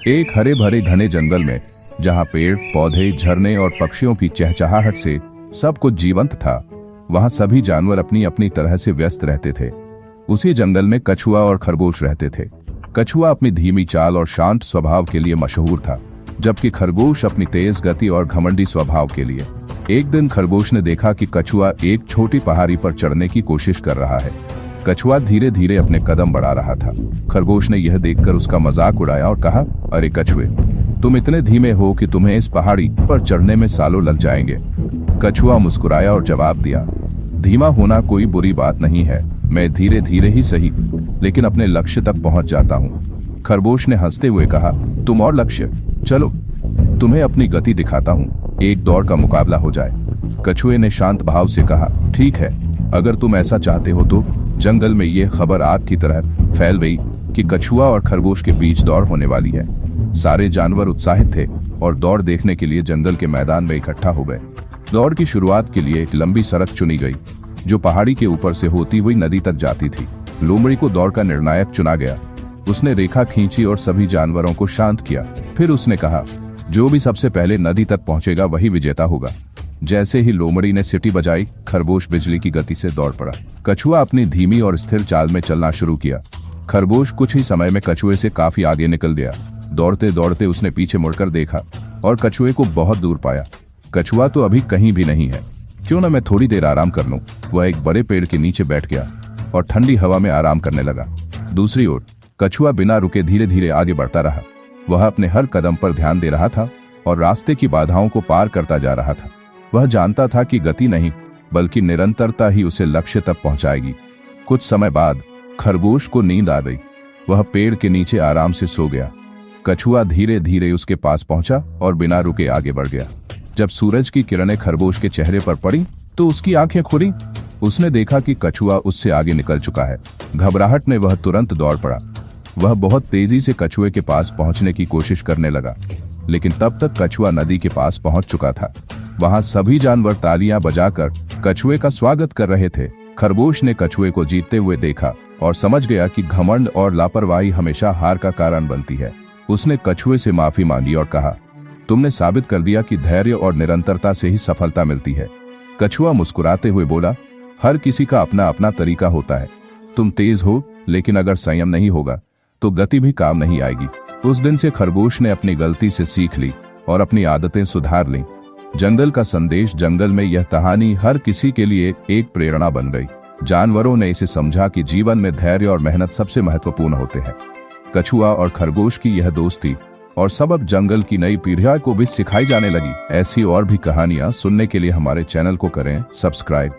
एक हरे भरे घने जंगल में, जहां पेड़ पौधे झरने और पक्षियों की चहचहाहट से सब कुछ जीवंत था, वहां सभी जानवर अपनी अपनी तरह से व्यस्त रहते थे। उसी जंगल में कछुआ और खरगोश रहते थे। कछुआ अपनी धीमी चाल और शांत स्वभाव के लिए मशहूर था, जबकि खरगोश अपनी तेज गति और घमंडी स्वभाव के लिए। एक दिन खरगोश ने देखा कि कछुआ एक छोटी पहाड़ी पर चढ़ने की कोशिश कर रहा है। कछुआ धीरे धीरे अपने कदम बढ़ा रहा था। खरगोश ने यह देखकर उसका मजाक उड़ाया और कहा, अरे कछुए, तुम इतने धीमे हो कि तुम्हें इस पहाड़ी पर चढ़ने में सालों लग जाएंगे। कछुआ मुस्कुराया और जवाब दिया, धीमा होना कोई बुरी बात नहीं है, मैं धीरे धीरे ही सही, लेकिन अपने लक्ष्य तक पहुंच जाता हूँ। खरगोश ने हंसते हुए कहा, तुम और लक्ष्य, चलो तुम्हें अपनी गति दिखाता हूँ, एक दौड़ का मुकाबला हो जाए। कछुए ने शांत भाव से कहा, ठीक है, अगर तुम ऐसा चाहते हो तो। जंगल में यह खबर आग की तरह फैल गई कि कछुआ और खरगोश के बीच दौड़ होने वाली है। सारे जानवर उत्साहित थे और दौड़ देखने के लिए जंगल के मैदान में इकट्ठा हो गए। दौड़ की शुरुआत के लिए एक लंबी सड़क चुनी गई, जो पहाड़ी के ऊपर से होती हुई नदी तक जाती थी। लोमड़ी को दौड़ का निर्णायक चुना गया। उसने रेखा खींची और सभी जानवरों को शांत किया। फिर उसने कहा, जो भी सबसे पहले नदी तक पहुंचेगा वही विजेता होगा। जैसे ही लोमड़ी ने सीटी बजाई, खरगोश बिजली की गति से दौड़ पड़ा। कछुआ अपनी धीमी और स्थिर चाल में चलना शुरू किया। खरगोश कुछ ही समय में कछुए से काफी आगे निकल गया। दौड़ते दौड़ते उसने पीछे मुड़कर देखा और कछुए को बहुत दूर पाया। कछुआ तो अभी कहीं भी नहीं है, क्यों न मैं थोड़ी देर आराम कर लूं। वह एक बड़े पेड़ के नीचे बैठ गया और ठंडी हवा में आराम करने लगा। दूसरी ओर कछुआ बिना रुके धीरे धीरे आगे बढ़ता रहा। वह अपने हर कदम पर ध्यान दे रहा था और रास्ते की बाधाओं को पार करता जा रहा था। वह जानता था कि गति नहीं, बल्कि निरंतरता ही उसे लक्ष्य तक पहुंचाएगी। कुछ समय बाद खरगोश को नींद आ गई। वह पेड़ के नीचे आराम से सो गया। कछुआ धीरे धीरे उसके पास पहुंचा और बिना रुके आगे बढ़ गया। जब सूरज की किरणें खरगोश के चेहरे पर पड़ी तो उसकी आंखें खुली। उसने देखा कि कछुआ उससे आगे निकल चुका है। घबराहट में वह तुरंत दौड़ पड़ा। वह बहुत तेजी से कछुए के पास पहुंचने की कोशिश करने लगा, लेकिन तब तक कछुआ नदी के पास पहुंच चुका था। वहां सभी जानवर तालियां बजाकर कछुए का स्वागत कर रहे थे। खरगोश ने कछुए को जीतते हुए देखा और समझ गया कि घमंड और लापरवाही हमेशा हार का कारण बनती है। उसने कछुए से माफी मांगी और कहा, तुमने साबित कर दिया कि धैर्य और निरंतरता से ही सफलता मिलती है। कछुआ मुस्कुराते हुए बोला, हर किसी का अपना अपना तरीका होता है। तुम तेज हो, लेकिन अगर संयम नहीं होगा तो गति भी काम नहीं आएगी। उस दिन से खरगोश ने अपनी गलती से सीख ली और अपनी आदतें सुधार लीं। जंगल का संदेश, जंगल में यह कहानी हर किसी के लिए एक प्रेरणा बन गई। जानवरों ने इसे समझा कि जीवन में धैर्य और मेहनत सबसे महत्वपूर्ण होते हैं। कछुआ और खरगोश की यह दोस्ती और सबक जंगल की नई पीढ़ियों को भी सिखाई जाने लगी। ऐसी और भी कहानियां सुनने के लिए हमारे चैनल को करें सब्सक्राइब।